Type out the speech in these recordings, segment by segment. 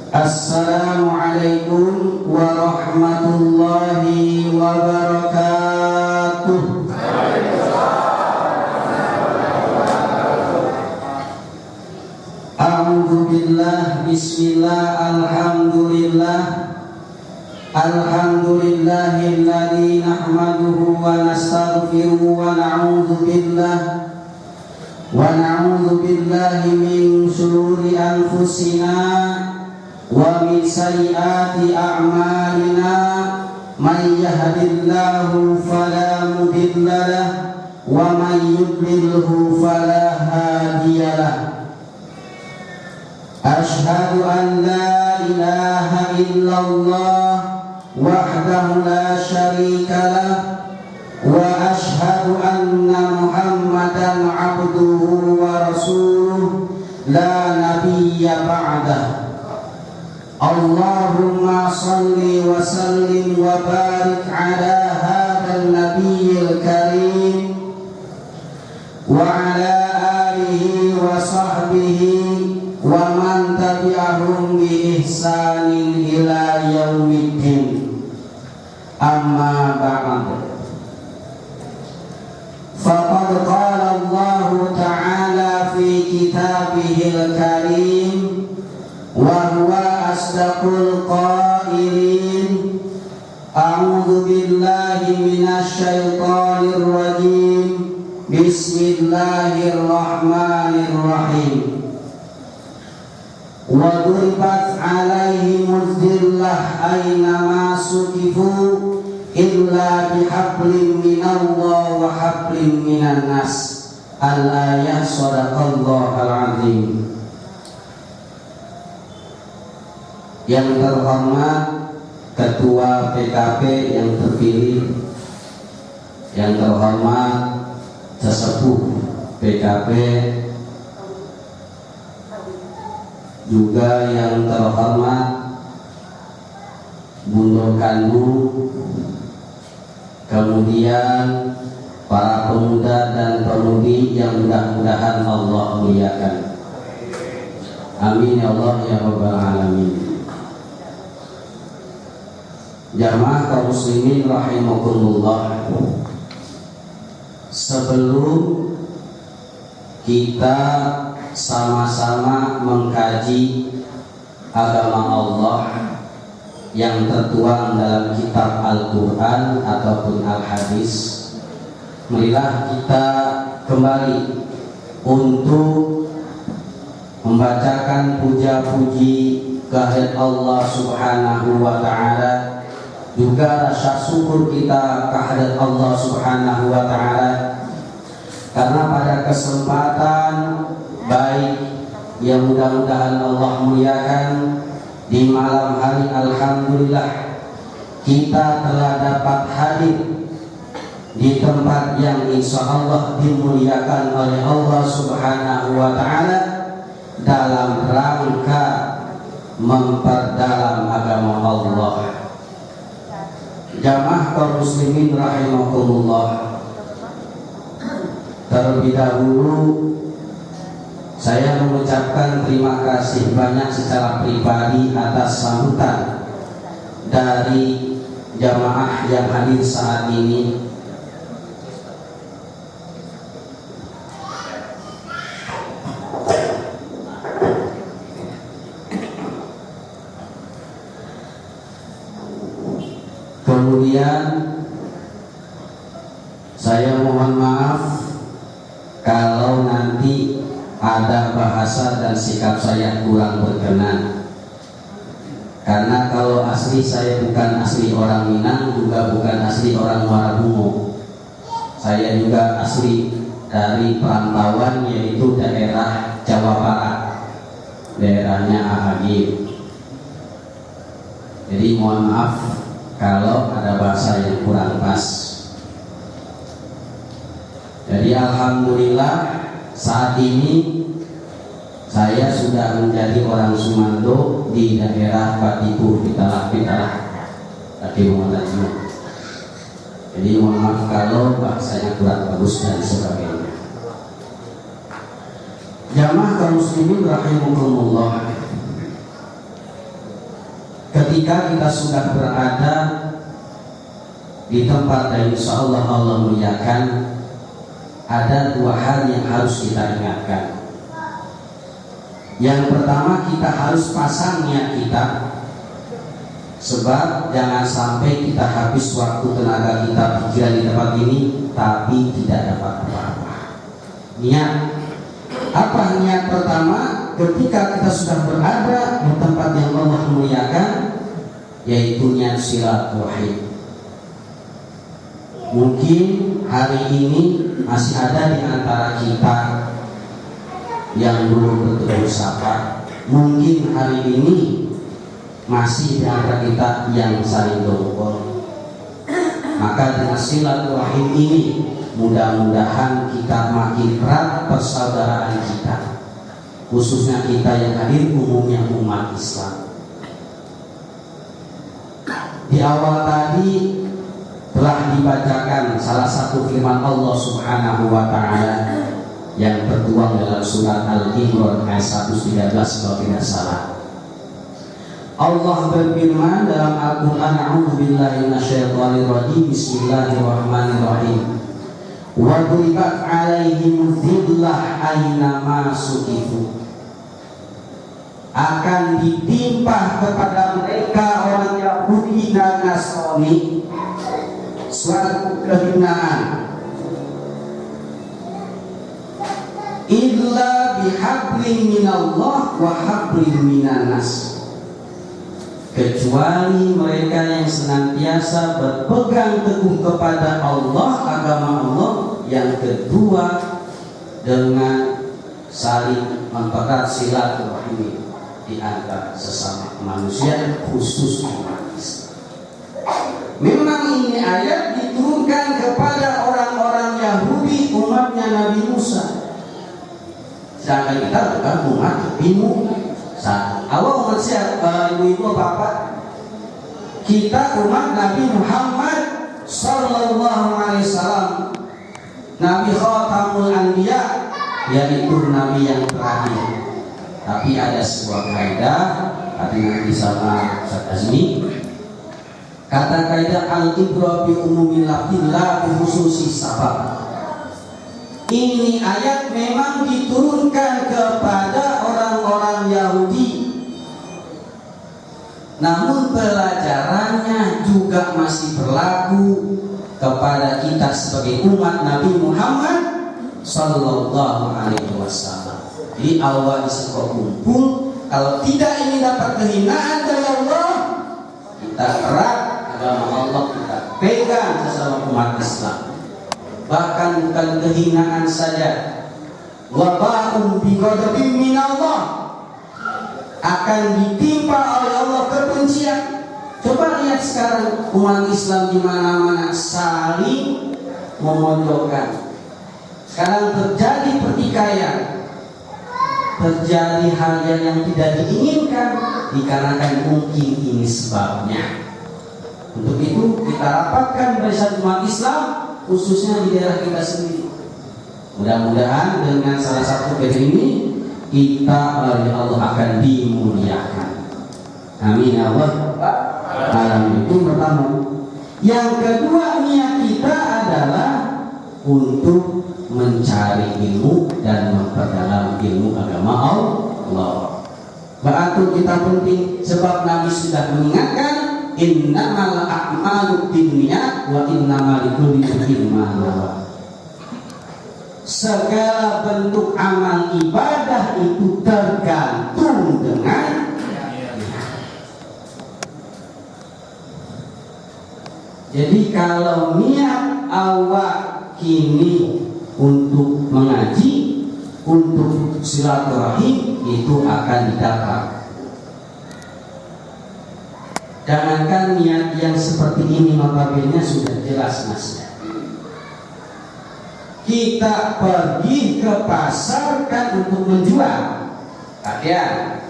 Assalamualaikum warahmatullahi wabarakatuh. A'udzu billah, bismillah, alhamdulillah. Alhamdulillahilladzi nahmaduhu wa nastaghfiruhu wa na'udzu billahi min shururi anfusina wa min sayyiati a'malina. May yahdihillahu fala mudilla lahu wa may yudlilhu fala hadiya lahu. Ashhadu an la ilaha illallah wahdahu la syarika lahu wa ashhadu anna Muhammadan abduhu wa rasuluh la nabiyya ba'dah. Allahumma salli wa sallim wa barik ala hadzal nabiyil karim wa ala alihi wa sahbihi wa man tabi'ahum bi ihsanin ila yaumiddin. Amma ba'd. Faqad qala Allah ta'ala fi kitabihil karim wa huwa asdaqul qailin. A'udzu billahi minasy syaithanir rajim. Bismillahirrahmanirrahim. Wa duribat 'alaihimuz zillah aynama suqifu illa bihablin minallah wa hablin minan nas. Al-ayah. Shadaqallahul azim. Yang terhormat Ketua PKP yang terpilih, yang terhormat sesepuh PKP, juga yang terhormat Bundul Kandu, kemudian para pemuda dan pemudi yang mudah-mudahan Allah muliakan. Amin ya Allah ya Rabbal alamin. Jamaah kaum muslimin rahimakumullah. Sebelum kita sama-sama mengkaji agama Allah yang tertuang dalam kitab Al-Quran ataupun Al-Hadis, marilah kita kembali untuk membacakan puja-puji kehadirat Allah Subhanahu wa ta'ala, juga rasa syukur kita kehadirat Allah Subhanahu wa ta'ala, karena pada kesempatan baik yang mudah-mudahan Allah muliakan di malam hari, alhamdulillah kita telah dapat hadir di tempat yang insya Allah dimuliakan oleh Allah Subhanahu wa ta'ala dalam rangka memperdalam agama Allah. Jamaah kaum muslimin rahimakumullah, terlebih dahulu saya mengucapkan terima kasih banyak secara pribadi atas sambutan dari jamaah yang hadir saat ini. Kemudian saya mohon maaf kalau nanti ada bahasa dan sikap saya kurang berkenan, karena kalau asli saya bukan asli orang Minang, juga bukan asli orang Muara Bungo. Saya juga asli dari perantauan, yaitu daerah Jawa Barat, daerahnya Ahagim. Jadi mohon maaf kalau ada bahasa yang kurang pas. Jadi alhamdulillah saat ini saya sudah menjadi orang Sumando di daerah Batipu, Pitalah tadi Muhammad. Jadi mohon maaf kalau bahasanya kurang bagus dan sebagainya. Jamaah kaum muslimin rahimakumullah. ketika kita sudah berada di tempat yang insya Allah Allah muliakan, ada dua hal yang harus kita ingatkan. Yang pertama, kita harus pasang niat kita, sebab jangan sampai kita habis waktu, tenaga kita, pikiran di tempat ini tapi tidak dapat apa-apa. Niat. Apa niat pertama ketika kita sudah berada di tempat yang Allah muliakan? Yaitu niat silaturahim. Mungkin hari ini masih ada di antara kita yang belum bertemu sapa. Mungkin hari ini masih di antara kita yang saling dongkol. Maka dengan silaturahim ini mudah-mudahan kita makin erat persaudaraan kita, khususnya kita yang hadir umumnya umat Islam. Di awal tadi telah dibacakan salah satu firman Allah Subhanahu wa taala yang tertuang dalam surat Al-Imran ayat 113 kalau tidak salah. Allah berfirman dalam Al-Qur'an, a'udzubillahi minasyaitonirrajim, bismillahirrahmanirrahim. Wa duribat 'alaihim dhillah aina ma suqifu. Akan ditimpa kepada mereka orang Yahudi dan Nasrani suatu kehinaan, illa bihablin minallah wa hablin minanas, kecuali mereka yang senantiasa berpegang teguh kepada Allah, agama Allah. Yang kedua, dengan saling mempererat silaturahmi di antara sesama manusia, khusus umat Islam. Memang ini ayat diturunkan kepada orang-orang Yahudi, umatnya Nabi Musa. Sedangkan kita bukan umat Nabi Musa. Awal umat siapa? Ibu-ibu, bapak? Kita umat Nabi Muhammad Sallallahu Alaihi Wasallam, Nabi Khatamul Anbiya, yaitu Nabi yang terakhir. Tapi ada sebuah kaidah, tadi nanti sama Ustaz Azmi. Kata kaidah al-ibra bi umumil lafzi la bi khususi sabab. Ini ayat memang diturunkan kepada orang-orang Yahudi, namun pelajarannya juga masih berlaku kepada kita sebagai umat Nabi Muhammad Sallallahu Alaihi Wasallam. Di awal disebut kumpul, kalau tidak ingin dapat kehinaan dari Allah, kita erat agama Allah, kita pegang sesama umat Islam. Bahkan bukan kehinaan saja, wabahum bi ghadabin min Allah, akan ditimpa oleh Allah kebencian. Coba lihat sekarang umat Islam di mana-mana saling memojokkan. Sekarang terjadi pertikaian, terjadi hal yang tidak diinginkan, dikarenakan mungkin ini sebabnya. Untuk itu kita rapatkan barisan umat Islam, khususnya di daerah kita sendiri. Mudah-mudahan dengan salah satu kegiatan ini kita oleh Allah akan dimuliakan. Amin ya Allah. Itu pertama. Yang kedua, niat kita adalah untuk mencari ilmu dan memperdalam ilmu agama Allah. Batu kita penting sebab Nabi sudah mengingatkan, innamal a'malu binniyat wa innamal likulli imrin ma nawa. Segala bentuk amal ibadah itu tergantung dengan. Jadi kalau niat awak kini untuk mengaji, untuk silaturahim, itu akan didapat. Jangankan niat yang seperti ini, notabene sudah jelas nasnya. Kita pergi ke pasar kan untuk menjual pakaian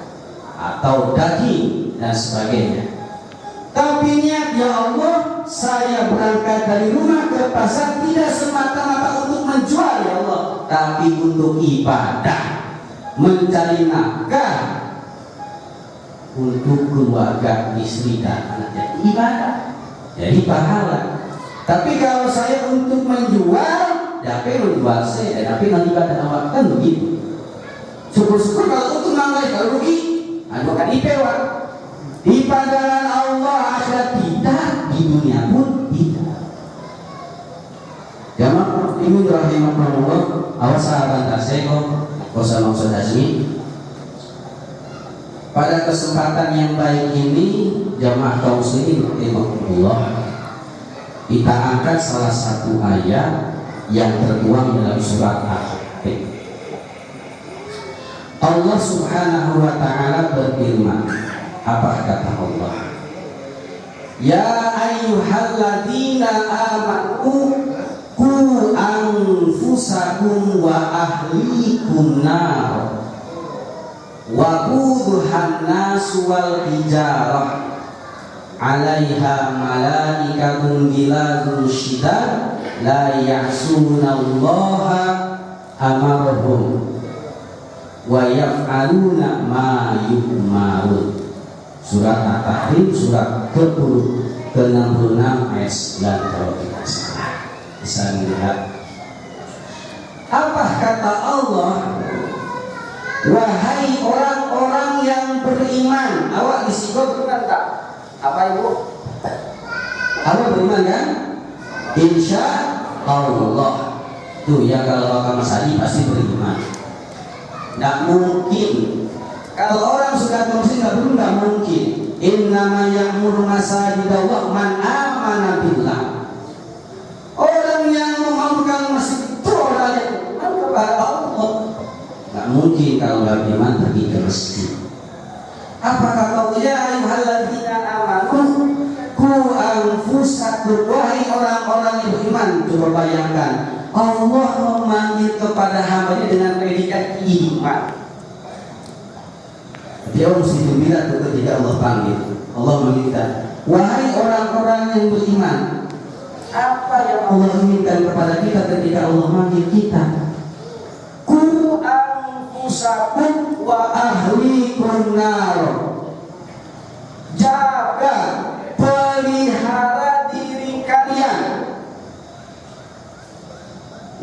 atau daging dan sebagainya. Tapi niat, ya Allah, saya berangkat dari rumah ke pasar tidak semata-mata untuk menjual ya Allah, tapi untuk ibadah, mencari nafkah. untuk keluarga, istri dan anak, jadi ibadah, jadi pahala. Tapi kalau saya untuk menjual, tapi menjual saya, tapi nanti ibadah awak kan begitu. Syukur-syukur kalau untuk nanggai, kalau rugi, akan dipewa. Di pandangan Allah akhirat tidak, di dunia pun tidak. Jamaah ini rahimahullah, awas sahabat taseko, kosa maksud asmi. Pada kesempatan yang baik ini, jamaah kaum muslimin rahimahullah, kita angkat salah satu ayat yang tertuang dalam surat Al-Kahfi. Allah Subhanahu wa taala berfirman, apa kata Allah? Ya ayyuhalladzina amanu qu anfusakum wa ahlikum nar wa quduhan nas wal hijarah 'alaiha malaikatun ghiladun syidad la ya'sunallaha amarahum wa yaf'aluna ma yu'marun. Surat At-Tahrim surat ke-66 ayat 9 kalau tidak salah. Bisa dilihat. Apa kata Allah? Wahai orang-orang yang beriman. Awak disigo beriman tak? Apa ibu? Awak beriman kan? Insya Allah. Tuh ya, kalau Pak Mas Adi pasti beriman. Tidak mungkin. Kalau orang sudah muslim nggak beriman, nggak mungkin. Innama ya'muru masajidallah man amana billah. Orang yang membangun masjid itu orang yang beriman kepada Allah. Nggak mungkin kalau nggak beriman pergi ke masjid. Apa kata Allah? Ya ayyuhalladzina amanu qu anfusakum, wahai orang-orang yang beriman. Coba bayangkan, Allah memanggil kepada hamba-Nya dengan predikat iman. Dia mesti gembira ketika Allah panggil. Allah meminta, wahai orang-orang yang beriman. Apa yang Allah inginkan kepada kita ketika Allah manggil kita? Qu anfusakum wa ahlikum nar. Jaga, pelihara diri kalian.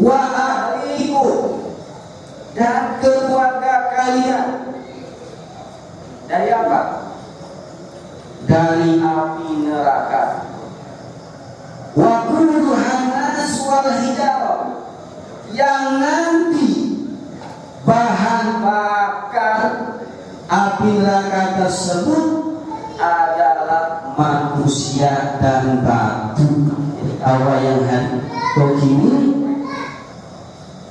Wa ahlikum, dan keluarga kalian. Dari apa? Dari api neraka. Wa quduhan nas wal hijarah, yang nanti bahan bakar api neraka tersebut adalah manusia dan batu. Awal yang hari begini,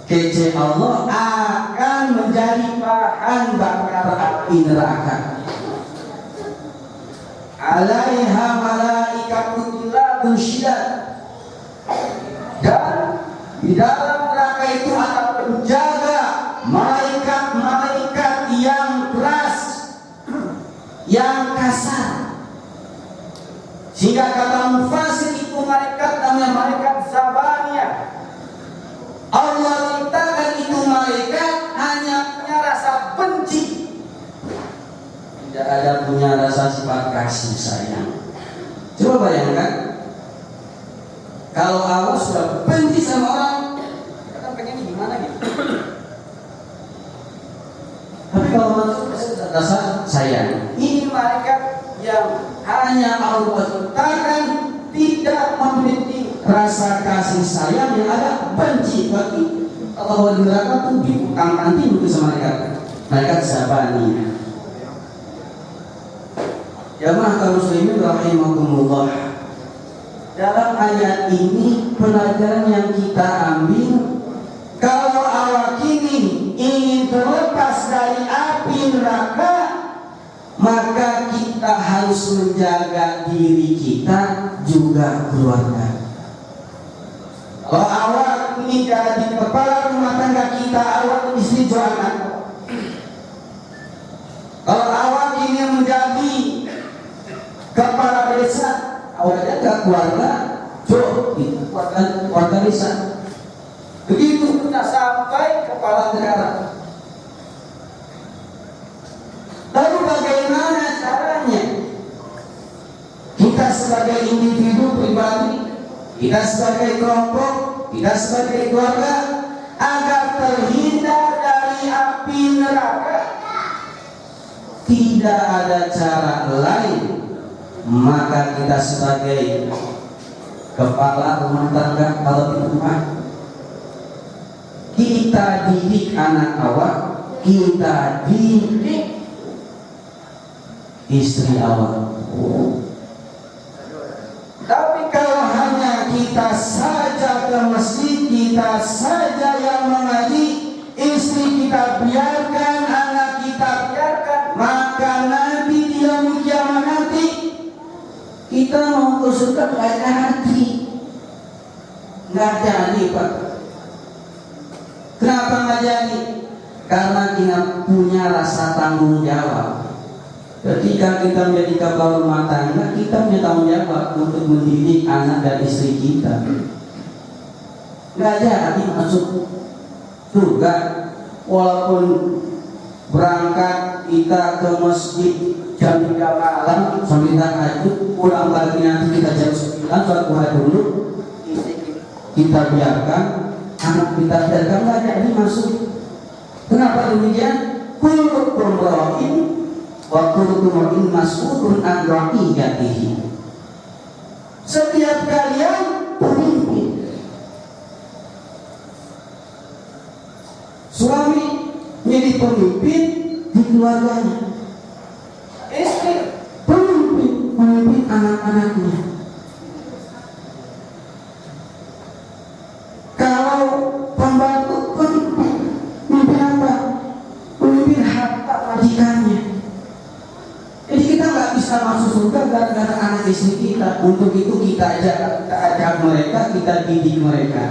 kece Allah akan menjadi bahan bakar api neraka. Alaiha malaikatun ghiladun syidad, dan di dalam neraka itu akan menjaga malaikat-malaikat yang keras, yang kasar. Sehingga kata mufasir itu malaikat namanya malaikat Zabaniyah. Allah ciptakan itu malaikat hanya punya rasa benci, tidak ada punya rasa sifat kasih sayang. Coba bayangkan, kalau Allah sudah benci sama orang, kita kan pengen gimana gitu. Tapi kalau manusia rasa sayang, ini malaikat yang hanya Allah ciptakan, tidak memiliki rasa kasih sayang, yang ada benci. Bagi Allah di neraka itu diutang nanti untuk sama malaikat Zabaniyah. Jamaah kaum muslimin rahimakumullah, dalam ayat ini pelajaran yang kita ambil, kalau awak ini ingin terlepas dari api neraka, maka kita harus menjaga diri kita juga keluarga. Kalau awak ini jadi kepala rumah tangga kita, awak istri anak. Kalau awak ini menjadi kepala desa, awak jaga keluarga, keluarga desa. Begitu kita sampai kepala negara. Lalu bagaimana cara sebagai individu pribadi, kita sebagai kelompok, kita sebagai keluarga, agar terhindar dari api neraka. Tidak ada cara lain, maka kita sebagai kepala rumah tangga kalau di rumah, kita didik anak awak, kita didik istri awak. Tapi kalau hanya kita saja ke masjid, kita saja yang mengaji, istri kita biarkan, anak kita biarkan, maka nanti di yaumul kiamat nanti kita mau ke surga nggak ada hati, nggak jadi Pak. Kenapa nggak jadi? Karena kita punya rasa tanggung jawab. Ketika kita menjadi kepala rumah tangga, kita punya tanggung jawab untuk mendidik anak dan istri kita. Nggak jadi masuk surga, walaupun berangkat kita ke masjid jam 3 malam sampai tahajud, pulang lagi nanti kita jam 9 sholat duha dulu, kita biarkan, anak kita biarkan, nggak jadi masuk. Kenapa demikian? Kullukum ra'in wa kullukum mas'ulun an ra'iyatihi. Setiap kalian pemimpin. Suami menjadi pemimpin di keluarganya, istri pemimpin anak-anaknya. Kalau pembantu pemimpin apa? Pemimpin harta majikannya. Jadi kita nggak bisa masuk surga gara-gara anak istri kita. Untuk itu kita ajak mereka, kita didik mereka.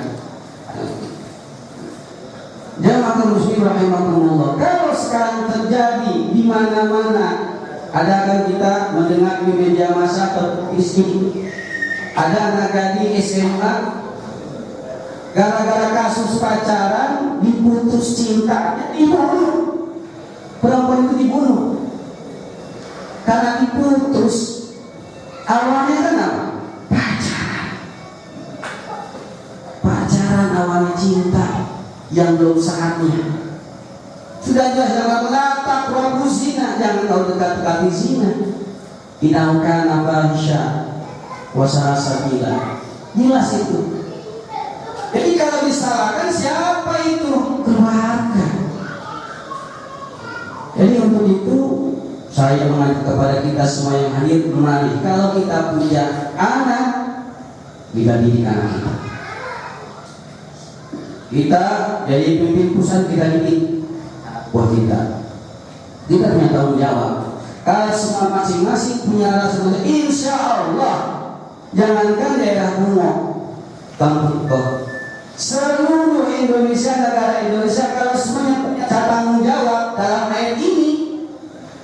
Jamaah kaum muslimin rahimakumullah. Kalau sekarang terjadi di mana-mana, adakah kita mendengar di media massa istri ada anak gadis SMA gara-gara kasus pacaran diputus cintanya, dibunuh. Perempuan itu dibunuh karena diputus. Awalnya kan apa? Pacaran awalnya cinta yang belum saatnya. Sudah jelas dalam latak pelaku zina, jangan kau dekat-dekati zina. Inaukan abahisya wasara sabila. Jelas itu. Jadi kalau disalahkan siapa itu? Keluarga. Jadi untuk itu saya mengajak kepada kita semua yang hadir, mari kalau kita punya anak, kita didik anak kita. Kita jadi pemimpin pusat, kita didik buat kita. Kita punya tanggung jawab. Kalau semua masing-masing punya rasa, insya Allah, jangankan daerah Bungo, Bangkok, seluruh Indonesia, negara Indonesia, kalau semuanya punya tanggung jawab dalam ayat ini,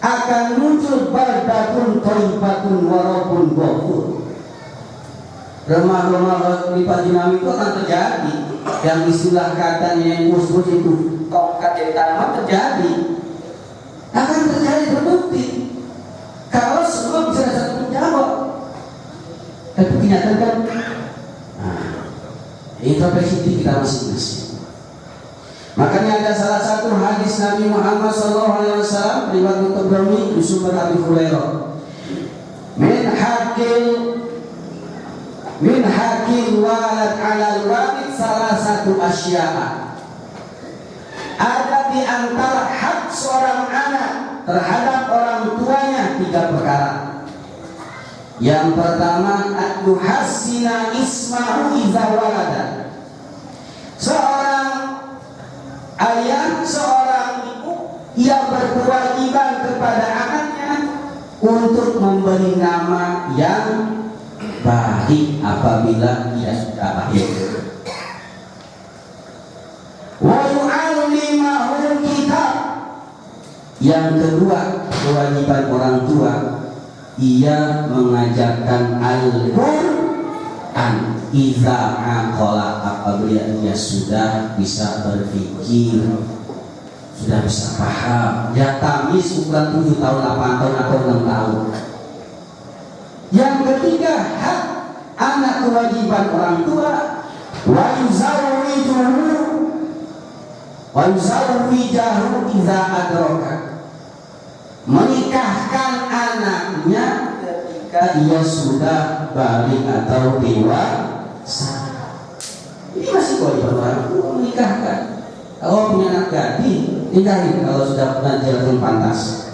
akan muncul baldatun thayyibatun wa rabbun ghafur. Rumah-rumah lipat dinamik itu akan terjadi. Yang istilah katanya yang mus-mus itu tongkat dari tanaman terjadi, akan terjadi terbukti kalau semua bisa satu menjawab. Tapi kenyataan kan, introspeksi diri kita masing-masing. Makanya ada salah satu hadis Nabi Muhammad SAW riwayat Tabrani di sumber Abi Hurairah. Min hakil walad ala walid salah satu asya'a. Ada di antara hak seorang anak terhadap orang tuanya 3 perkara. Yang pertama, yuhassina ismahu iza walada. Seorang ayah, seorang ibu yang berkewajiban kepada anaknya untuk memberi nama yang baik apabila ia sudah lahir. Wa yu'allimahul kitab. Yang kedua, kewajiban orang tua, ia mengajarkan Al-Qur'an idza aqala, apabila ia sudah bisa berpikir, sudah bisa paham. Ya tamis ukuran 7 tahun, 8 tahun atau 6 tahun. Yang ketiga, kewajiban orang tua, wa yuzawwijahu idza adraka, menikahkan anaknya ketika ia sudah balik atau dewasa. Ini masih kewajiban orang tua menikahkan. Kalau punya anak gadis, nikahin kalau sudah pernah jalan pantas.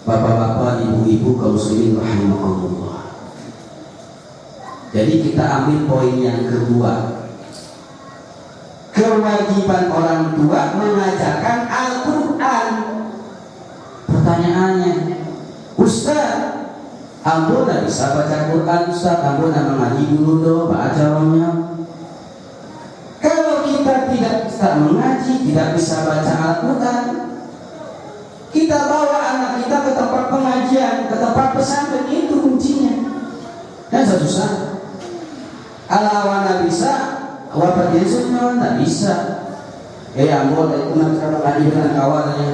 Bapak-bapak, ibu-ibu, kaum muslimin rahimakumullah. Jadi kita ambil poin yang kedua. Kewajiban orang tua mengajarkan Al-Quran. Pertanyaannya, Ustaz, ambo tidak bisa baca Quran, Ustaz, ambo tidak mengaji dulu dong, baca romnya. Kalau kita tidak bisa mengaji, tidak bisa baca Al-Quran, kita bawa anak kita ke tempat pengajian, ke tempat pesantren, itu kuncinya. Dan susah. Alawana bisa, wafat Yesusnya tidak bisa. Ambo itu mengaji dengan kawannya,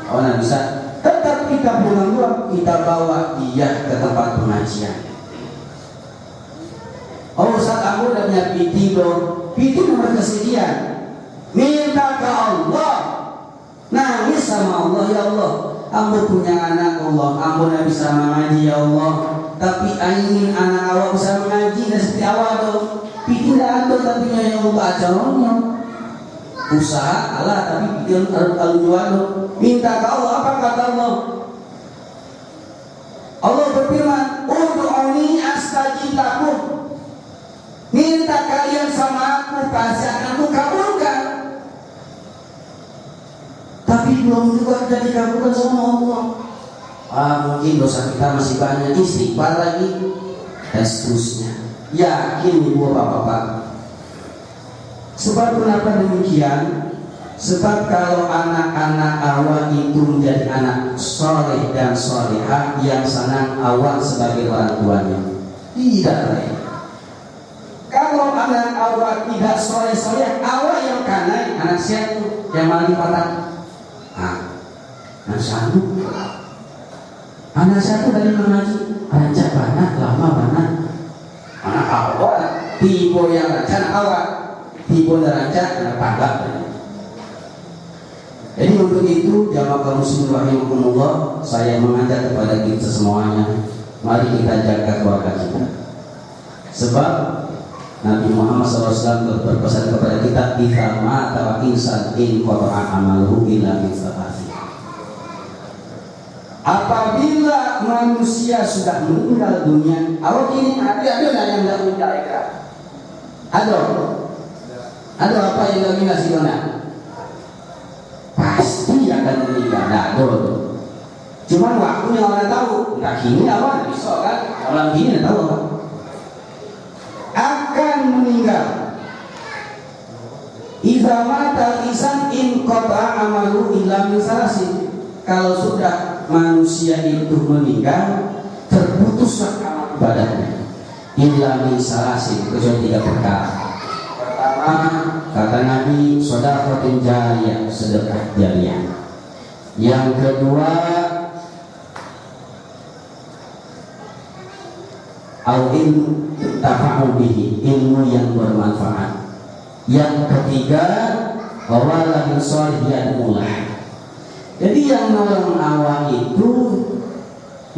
kawan bisa. Tetap kita bilang kita bawa dia ke tempat pengajian. Oh Ustaz, aku udah punya piti dong. Piti nomor kesekian. Minta ke Allah, nangis sama Allah, ya Allah, aku punya anak Allah, aku tidak bisa mengaji ya Allah, tapi ingin anak awak bisa mengaji dan seperti awak dong. Piti tidak ada tapi yang baca romnya. Usaha Allah tapi piti harus jual dong. Minta ke Allah, apa kata Allah? Allah berfirman, ud'uni astajib lakum. Minta kalian sama aku, pasti akan aku kabulkan. Tapi belum juga sudah dikabulkan sama Allah. Mungkin dosa kita masih banyak, istighfar lagi dan seterusnya. Yakin ibu bapak-bapak. Sebab kenapa demikian? Sebab kalau anak-anak awak itu menjadi anak soleh dan solehah yang senang awak sebagai orang tuanya, tidak lain. Kalau anak awak tidak soleh-soleh, awak yang kanai, anak siapa yang maling patah? Anak satu dari mengaji, rancak banyak, lama banyak. Anak awak, tiba yang rancak awak, tiba dan rancak, anak panggap. Jadi untuk itu jamaah kaum muslimin rahimakumullah, saya mengajak kepada kita semuanya, mari kita jaga keluarga kita. Sebab Nabi Muhammad SAW berpesan kepada kita, "Idza mata wa insan in qata'a amaluhu illa min salasi." Apabila manusia sudah meninggal dunia, awak ini ada yang tidak meninggal ya? Ada apa yang lagi ngasih dona? Pasti akan meninggal, cuman waktunya orang tahu. Nah kini awal besok kan, malam kini tahu apa? Akan meninggal. Idza mata insan in qata'a amalu illa min salasi. Kalau sudah manusia itu meninggal, terputuslah amal ibadahnya illa min salasi, kecuali 3 perkara. Kata Nabi, shadaqatin jariyah, sedekah jariyah. Yang kedua, al-ilm tafa'u bihi, ilmu yang bermanfaat. Yang ketiga, wawaladun sholih yad'ulah. Jadi yang nolong awal itu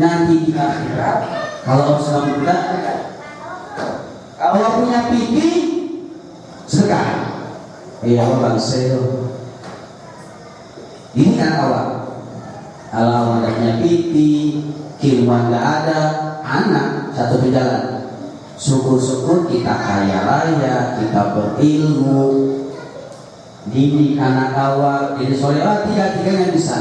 nanti di akhirat, kalau Islam kita, kalau punya pipi sedekah. Bang Seo. Ini kan awal. Kalau adanya pipi, kilwan nggak ada, anak satu di jalan. Syukur-syukur kita kaya raya, kita berilmu, didik anak awal, jadi soalnya tiga-tiganya bisa.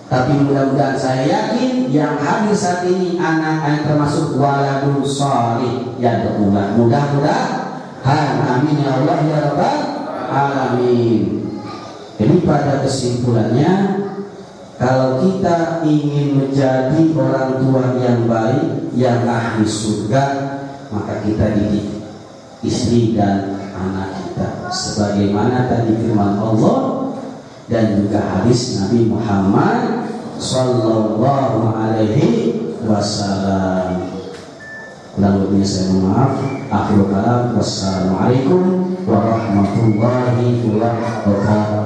Tapi mudah-mudahan saya yakin yang hadir saat ini anak yang termasuk waladun sholih ya doa. Mudah-mudahan, amin ya Allah ya Rabbal alamin. Jadi pada kesimpulannya, kalau kita ingin menjadi orang tua yang baik, yang ahli surga, maka kita didik istri dan anak kita sebagaimana tadi firman Allah dan juga hadis Nabi Muhammad sallallahu alaihi wasallam. Kurang lebihnya saya mohon maaf. Akhirul kalam, wassalamualaikum warahmatullahi wabarakatuh.